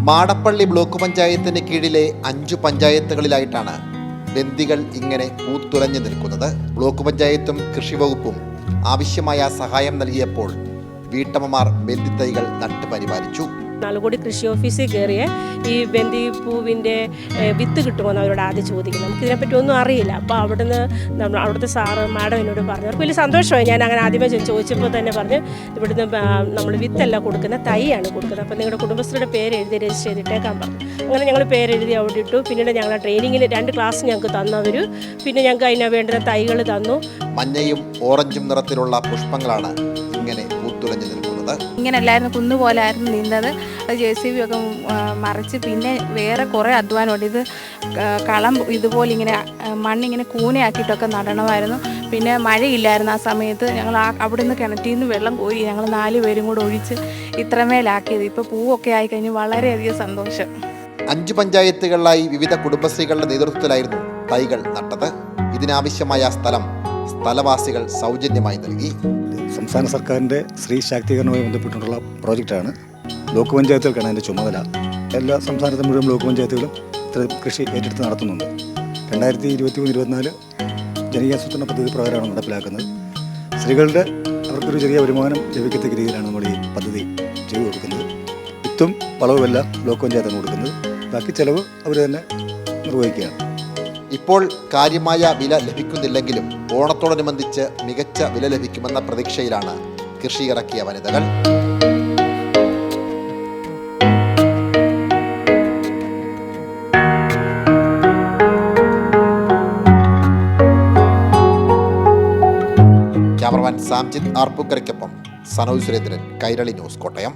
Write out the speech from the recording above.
Madappally block പഞ്ചായത്തിന് കീഴിലെ 5 പഞ്ചായത്തുകളിലായിട്ടാണ് ബന്ദികൾ ഇങ്ങനെ പൂത്തുലഞ്ഞു നിൽക്കുന്നത്. ബ്ലോക്ക് പഞ്ചായത്തും കൃഷിവകുപ്പും ആവശ്യമായ സഹായം നൽകിയപ്പോൾ വീട്ടമ്മമാർ ബന്ദിത്തൈകൾ നട്ട് പരിപാലിച്ചു. നാലുകോടി കൃഷി ഓഫീസിൽ കയറിയ ഈ ബന്ദി പൂവിൻ്റെ വിത്ത് കിട്ടുമെന്ന് അവരോട് ആദ്യം ചോദിക്കുന്നത്. നമുക്കിതിനെപ്പറ്റി ഒന്നും അറിയില്ല. അപ്പോൾ അവിടുത്തെ സാറ് മാഡം എന്നോട് പറഞ്ഞു. അവർക്ക് വലിയ സന്തോഷമായി. ഞാൻ അങ്ങനെ ആദ്യമേ ചോദിച്ചപ്പോൾ തന്നെ പറഞ്ഞു, ഇവിടുന്ന് നമ്മൾ വിത്തല്ല കൊടുക്കുന്ന തൈയാണ് കൊടുക്കുന്നത്. അപ്പോൾ നിങ്ങളുടെ കുടുംബശ്രീയുടെ പേര് എഴുതി രജിസ്റ്റർ ചെയ്തിട്ടേക്കാൻ പറഞ്ഞു. അങ്ങനെ ഞങ്ങൾ പേരെഴുതി അവിടെ ഇട്ടു. പിന്നീട് ഞങ്ങൾ ട്രെയിനിങ്ങിന് 2 ക്ലാസ് ഞങ്ങൾക്ക് തന്നവർ പിന്നെ ഞങ്ങൾക്ക് അതിന് വേണ്ടുന്ന തൈകൾ തന്നു. മഞ്ഞയും ഓറഞ്ചും നിറത്തിലുള്ള പുഷ്പങ്ങളാണ് ഇങ്ങനെ പൂത്തുലഞ്ഞു നിൽക്കുന്നത്. ഇങ്ങനെ അല്ലായിരുന്നു, കുന്നുപോലായിരുന്നു നിന്നത്. അത് JCB ഒക്കെ മറിച്ച് പിന്നെ വേറെ കുറേ അധ്വാനമുണ്ട്. ഇത് കളം ഇതുപോലെ ഇങ്ങനെ മണ്ണിങ്ങനെ കൂനയാക്കിയിട്ടൊക്കെ നടണമായിരുന്നു. പിന്നെ മഴയില്ലായിരുന്നു ആ സമയത്ത്. ഞങ്ങൾ അവിടെ നിന്ന് കിണറ്റിൽ നിന്ന് വെള്ളം കോരി ഞങ്ങൾ 4 പേരും കൂടെ ഒഴിച്ച് ഇത്രമേലാക്കിയത്. ഇപ്പോൾ പൂവൊക്കെ ആയിക്കഴിഞ്ഞ് വളരെയധികം സന്തോഷം. 5 പഞ്ചായത്തുകളിലായി വിവിധ കുടുംബശ്രീകളുടെ നേതൃത്വത്തിലായിരുന്നു തൈകൾ നട്ടത്. ഇതിനാവശ്യമായ സ്ഥലവാസികൾ സൗജന്യമായി നൽകി. സംസ്ഥാന സർക്കാരിൻ്റെ സ്ത്രീ ശാക്തീകരണവുമായി ബന്ധപ്പെട്ടുള്ള പ്രോജക്റ്റാണ്. ബ്ലോക്ക് പഞ്ചായത്തുകൾക്കാണ് അതിൻ്റെ ചുമതല. എല്ലാ സംസ്ഥാനത്തെ മുഴുവൻ ബ്ലോക്ക് പഞ്ചായത്തുകളും ഇത്തരം കൃഷി ഏറ്റെടുത്ത് നടത്തുന്നുണ്ട്. 2023-24 ജനകീയാസൂത്രണ പദ്ധതി പ്രകാരമാണ് നടപ്പിലാക്കുന്നത്. സ്ത്രീകളുടെ അവർക്കൊരു ചെറിയ വരുമാനം ലഭിക്കത്തക്ക രീതിയിലാണ് നമ്മൾ ഈ പദ്ധതി ചെയ്തു കൊടുക്കുന്നത്. വിത്തും വളവുമെല്ലാം ബ്ലോക്ക് പഞ്ചായത്താണ് കൊടുക്കുന്നത്. ബാക്കി ചെലവ് അവർ തന്നെ നിർവഹിക്കുകയാണ്. ഇപ്പോൾ കാര്യമായ വില ലഭിക്കുന്നില്ലെങ്കിലും ഓണത്തോടനുബന്ധിച്ച് മികച്ച വില ലഭിക്കുമെന്ന പ്രതീക്ഷയിലാണ് കൃഷി ഇറക്കിയ വനിതകൾ. ക്യാമറമാൻ സാംജിത് ആർപ്പുക്കരയ്ക്കൊപ്പം സനോജ് സുരേന്ദ്രൻ, കൈരളി ന്യൂസ്, കോട്ടയം.